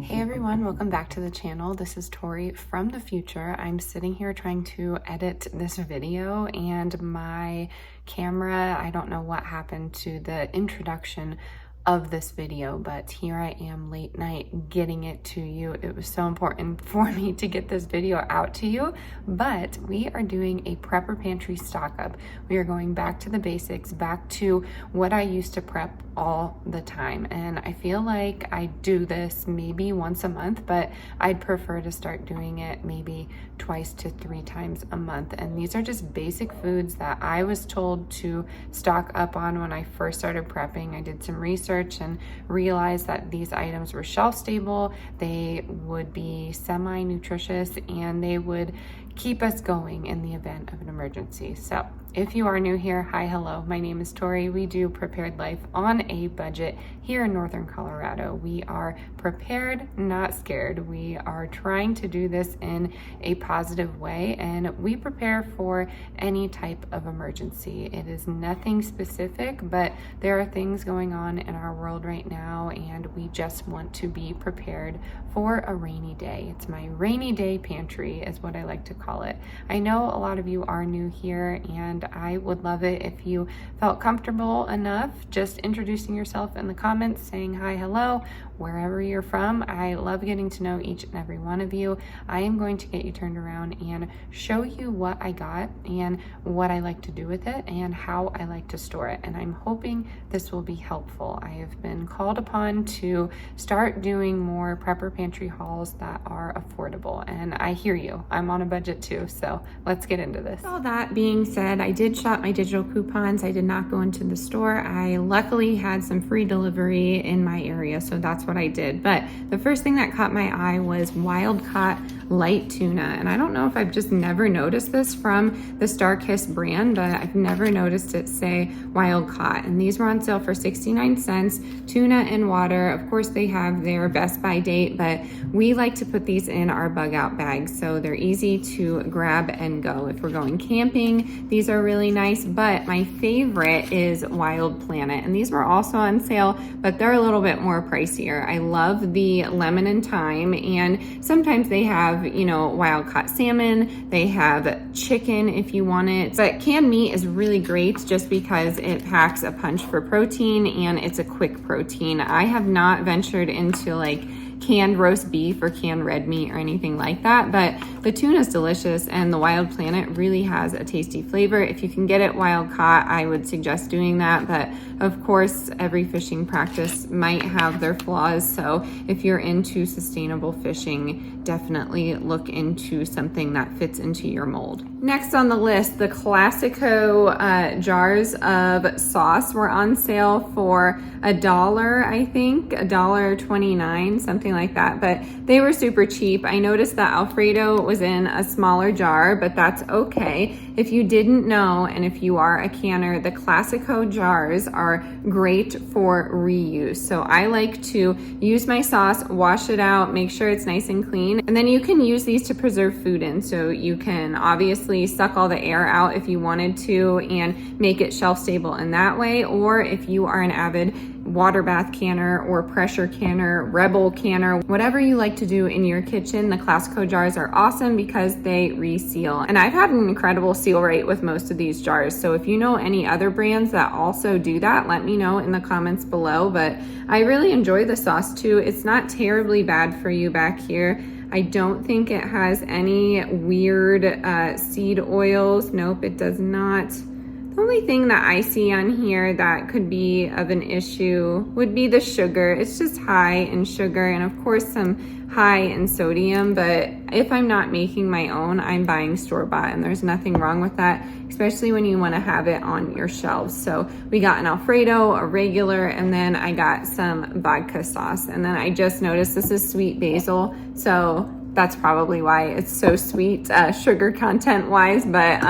Hey everyone, welcome back to the channel. This is Tori from the future. I'm sitting here trying to edit this video and my camera, I don't know what happened to the introduction of this video, but here I am late night getting it to you. It was so important for me to get this video out to you, but we are doing a prepper pantry stock up. We are going back to the basics, back to what I used to prep all the time. And I feel like I do this maybe once a month, but I'd prefer to start doing it maybe twice to 3 times a month. And these are just basic foods that I was told to stock up on when I first started prepping. I did some research and realized that these items were shelf stable, they would be semi-nutritious, and they would keep us going in the event of an emergency. So if you are new here, hi, hello, my name is Tori. We do Prepared Life on a budget here in Northern Colorado. We are prepared, not scared. We are trying to do this in a positive way, and we prepare for any type of emergency. It is nothing specific, but there are things going on in our world right now, and we just want to be prepared for a rainy day. It's my rainy day pantry is what I like to call it. I know a lot of you are new here, and I would love it if you felt comfortable enough just introducing yourself in the comments, saying hi, hello, wherever you're from. I love getting to know each and every one of you. I am going to get you turned around and show you what I got and what I like to do with it and how I like to store it. And I'm hoping this will be helpful. I have been called upon to start doing more prepper pantry hauls that are affordable. And I hear you. I'm on a budget too. So let's get into this. All that being said, I did shop my digital coupons. I did not go into the store. I luckily had some free delivery in my area, so that's what I did. But the first thing that caught my eye was wild caught light tuna. And I don't know if I've just never noticed this from the Starkist brand, but I've never noticed it say wild caught. And these were on sale for 69 cents. Tuna and water. Of course, they have their best by date, but we like to put these in our bug out bags so they're easy to grab and go. If we're going camping, these are really nice, but my favorite is Wild Planet. And these were also on sale, but they're a little bit more pricier. I love the lemon and thyme, and sometimes they have, you know, wild caught salmon. They have chicken if you want it. But canned meat is really great just because it packs a punch for protein and it's a quick protein. I have not ventured into like canned roast beef or canned red meat or anything like that, but the tuna is delicious and the Wild Planet really has a tasty flavor. If you can get it wild caught, I would suggest doing that, but of course every fishing practice might have their flaws, so if you're into sustainable fishing, definitely look into something that fits into your mold. Next on the list, the Classico jars of sauce were on sale for $1, I think, $1.29, something like that, but they were super cheap. I noticed that Alfredo was in a smaller jar, but that's okay. If you didn't know, and if you are a canner, the Classico jars are great for reuse. So I like to use my sauce, wash it out, make sure it's nice and clean, and then you can use these to preserve food in. So you can obviously suck all the air out if you wanted to and make it shelf stable in that way, or if you are an avid water bath canner or pressure canner, rebel canner, whatever you like to do in your kitchen, the Classico jars are awesome because they reseal. And I've had an incredible seal rate with most of these jars. So if you know any other brands that also do that, let me know in the comments below. But I really enjoy the sauce too. It's not terribly bad for you back here. I don't think it has any weird seed oils. Nope, it does not. The only thing that I see on here that could be of an issue would be the sugar. It's just high in sugar and of course some high in sodium, but if I'm not making my own, I'm buying store-bought, and there's nothing wrong with that, especially when you want to have it on your shelves. So we got an Alfredo, a regular, and then I got some vodka sauce. And then I just noticed this is sweet basil, so that's probably why it's so sweet, sugar content wise. But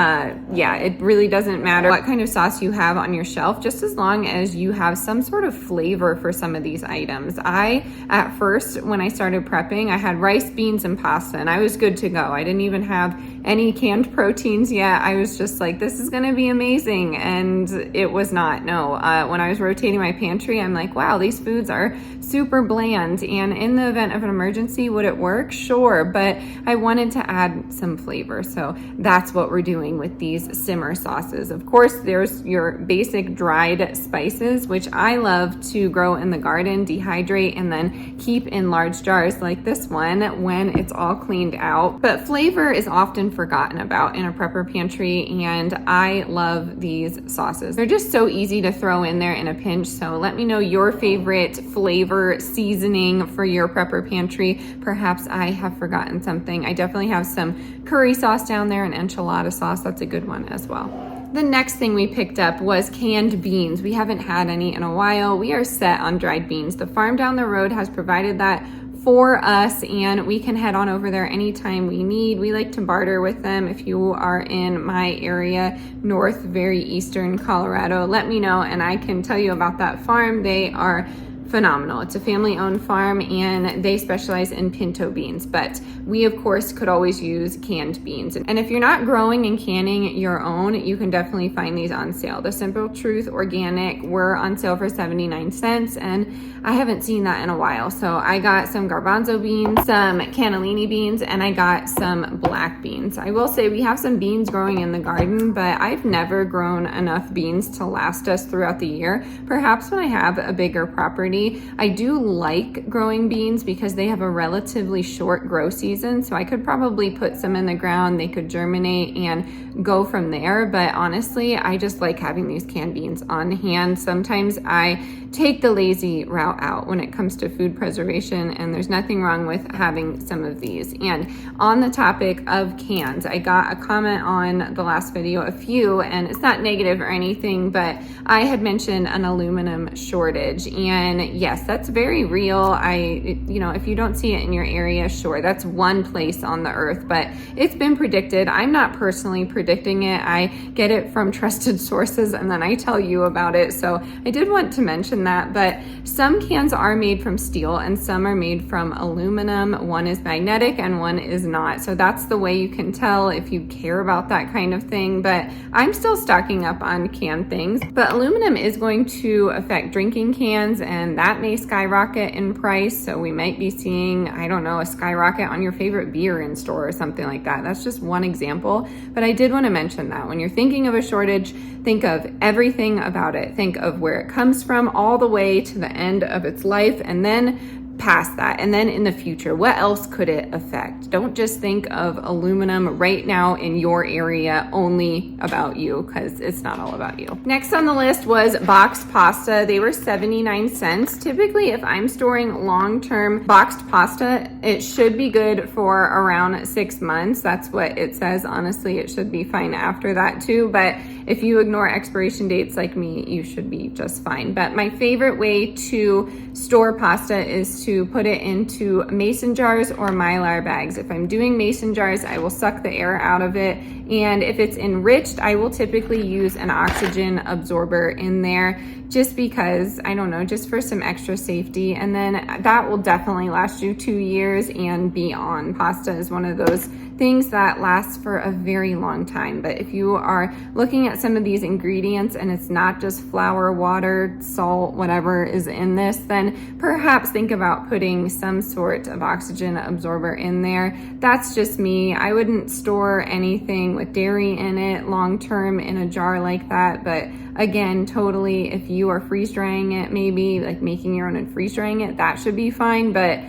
yeah, it really doesn't matter what kind of sauce you have on your shelf, just as long as you have some sort of flavor for some of these items. At first, when I started prepping, I had rice, beans, and pasta, and I was good to go. I didn't even have any canned proteins yet. I was just like, this is gonna be amazing. And it was not. No, when I was rotating my pantry, I'm like, wow, these foods are super bland. And in the event of an emergency, would it work? Sure. But I wanted to add some flavor. So that's what we're doing with these simmer sauces. Of course, there's your basic dried spices, which I love to grow in the garden, dehydrate, and then keep in large jars like this one when it's all cleaned out. But flavor is often forgotten about in a prepper pantry, and I love these sauces. They're just so easy to throw in there in a pinch. So let me know your favorite flavor seasoning for your prepper pantry. Perhaps I have forgotten something. I definitely have some curry sauce down there and enchilada sauce. That's a good one as well. The next thing we picked up was canned beans. We haven't had any in a while. We are set on dried beans. The farm down the road has provided that for us, and we can head on over there anytime we need. We like to barter with them. If you are in my area, north, very eastern Colorado, let me know and I can tell you about that farm. They are phenomenal. It's a family-owned farm and they specialize in pinto beans, but we of course could always use canned beans. And if you're not growing and canning your own, you can definitely find these on sale. The Simple Truth Organic were on sale for 79 cents and I haven't seen that in a while. So I got some garbanzo beans, some cannellini beans, and I got some black beans. I will say we have some beans growing in the garden, but I've never grown enough beans to last us throughout the year. Perhaps when I have a bigger property. I do like growing beans because they have a relatively short grow season, so I could probably put some in the ground, they could germinate and go from there. But honestly, I just like having these canned beans on hand. Sometimes I take the lazy route out when it comes to food preservation, and there's nothing wrong with having some of these. And on the topic of cans, I got a comment on the last video, a few, and it's not negative or anything, but I had mentioned an aluminum shortage, and yes, that's very real. If you don't see it in your area, sure, that's one place on the earth, but it's been predicted. I'm not personally predicting it. I get it from trusted sources and then I tell you about it. So I did want to mention that, but some cans are made from steel and some are made from aluminum. One is magnetic and one is not. So that's the way you can tell if you care about that kind of thing. But I'm still stocking up on canned things. But aluminum is going to affect drinking cans, and that may skyrocket in price. So we might be seeing, I don't know, a skyrocket on your favorite beer in store or something like that. That's just one example. But I did want to mention that when you're thinking of a shortage, think of everything about it. Think of where it comes from all the way to the end of its life, and then past that, and then in the future, what else could it affect? Don't just think of aluminum right now in your area only about you, because it's not all about you. Next on the list was boxed pasta. They were 79 cents. Typically, if I'm storing long-term boxed pasta, it should be good for around 6 months. That's what it says. Honestly, it should be fine after that too, but if you ignore expiration dates like me, you should be just fine. But my favorite way to store pasta is to put it into mason jars or Mylar bags. If I'm doing mason jars, I will suck the air out of it. And if it's enriched, I will typically use an oxygen absorber in there just because, I don't know, just for some extra safety. And then that will definitely last you 2 years and beyond. Pasta is one of those things that lasts for a very long time. But if you are looking at some of these ingredients and it's not just flour, water, salt, whatever is in this, then perhaps think about putting some sort of oxygen absorber in there. That's just me. I wouldn't store anything with dairy in it long term in a jar like that. But again, totally, if you are freeze drying it, maybe like making your own and freeze drying it, that should be fine. But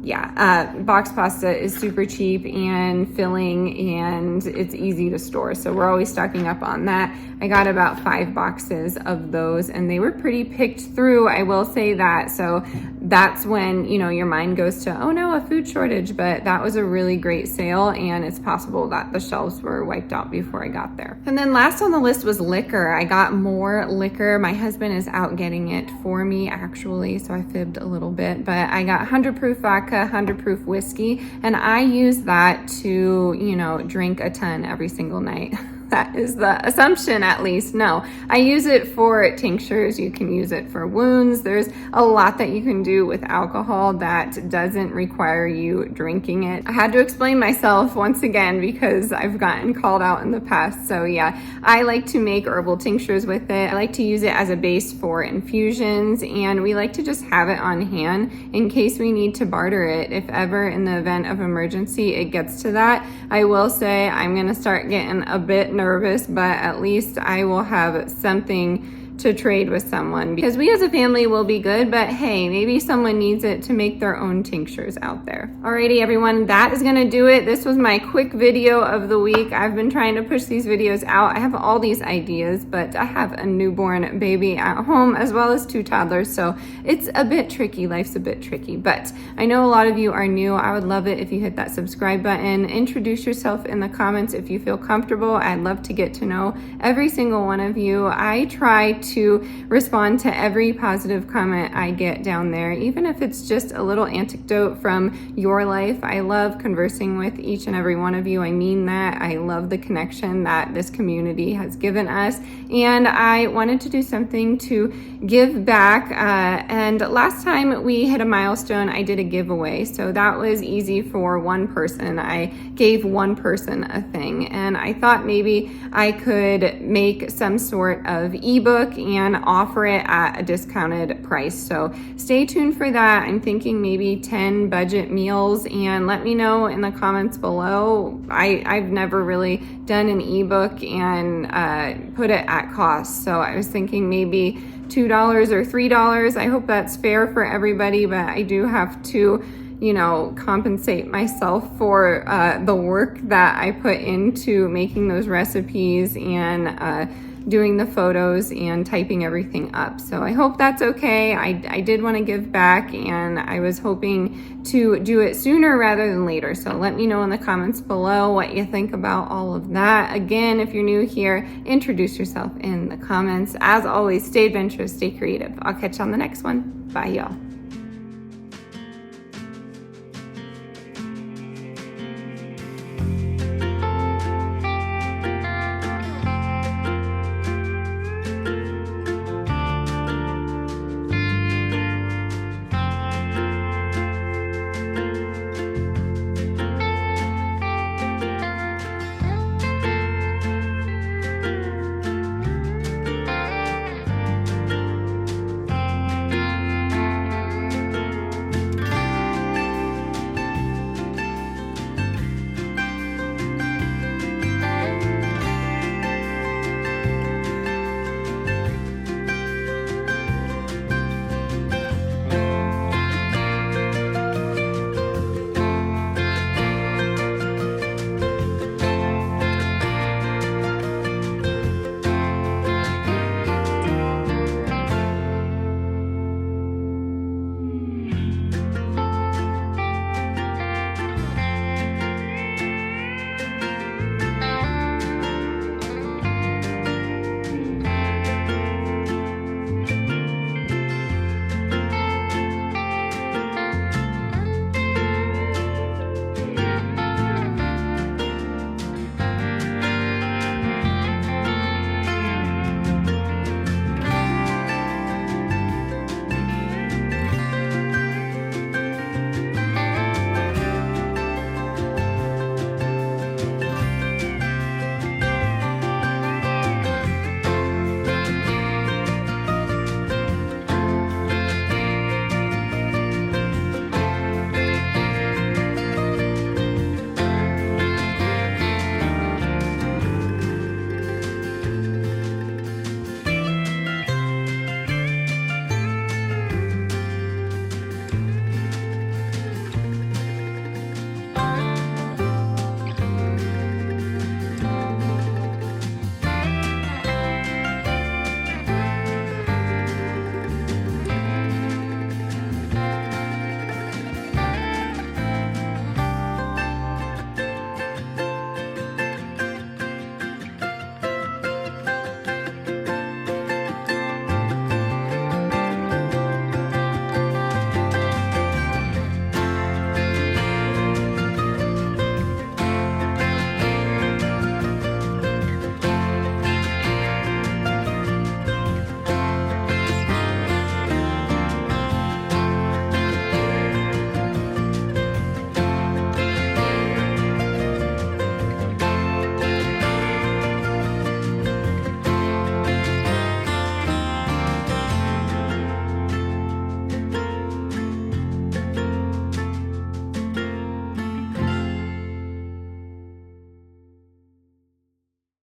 yeah, boxed pasta is super cheap and filling, and it's easy to store. So we're always stocking up on that. I got about 5 boxes of those and they were pretty picked through, I will say that. So that's when, you know, your mind goes to, oh no, a food shortage. But that was a really great sale, and it's possible that the shelves were wiped out before I got there. And then last on the list was liquor. I got more liquor. My husband is out getting it for me, actually, so I fibbed a little bit, but I got 100 proof vodka, 100 proof whiskey, and I use that to, you know, drink a ton every single night. That is the assumption, at least. No, I use it for tinctures. You can use it for wounds. There's a lot that you can do with alcohol that doesn't require you drinking it. I had to explain myself once again because I've gotten called out in the past. So yeah, I like to make herbal tinctures with it. I like to use it as a base for infusions, and we like to just have it on hand in case we need to barter it. If ever in the event of emergency it gets to that, I will say I'm gonna start getting a bit nervous, but at least I will have something to trade with someone, because we as a family will be good, but hey, maybe someone needs it to make their own tinctures out there. Alrighty everyone, that is gonna do it. This was my quick video of the week. I've been trying to push these videos out. I have all these ideas, but I have a newborn baby at home as well as 2 toddlers, so it's a bit tricky. Life's a bit tricky, but I know a lot of you are new. I would love it if you hit that subscribe button. Introduce yourself in the comments if you feel comfortable. I'd love to get to know every single one of you. I try to respond to every positive comment I get down there, even if it's just a little anecdote from your life. I love conversing with each and every one of you. I mean that. I love the connection that this community has given us, and I wanted to do something to give back. And last time we hit a milestone, I did a giveaway, so that was easy for one person. I gave one person a thing, and I thought maybe I could make some sort of ebook and offer it at a discounted price. So stay tuned for that. I'm thinking maybe 10 budget meals, and let me know in the comments below. I've never really done an ebook and put it at cost, so I was thinking maybe $2 or $3. I hope that's fair for everybody, but I do have to, you know, compensate myself for the work that I put into making those recipes and doing the photos and typing everything up. So I hope that's okay. I did want to give back, and I was hoping to do it sooner rather than later. So let me know in the comments below what you think about all of that. Again, if you're new here, introduce yourself in the comments. As always, stay adventurous, stay creative. I'll catch you on the next one. Bye, y'all.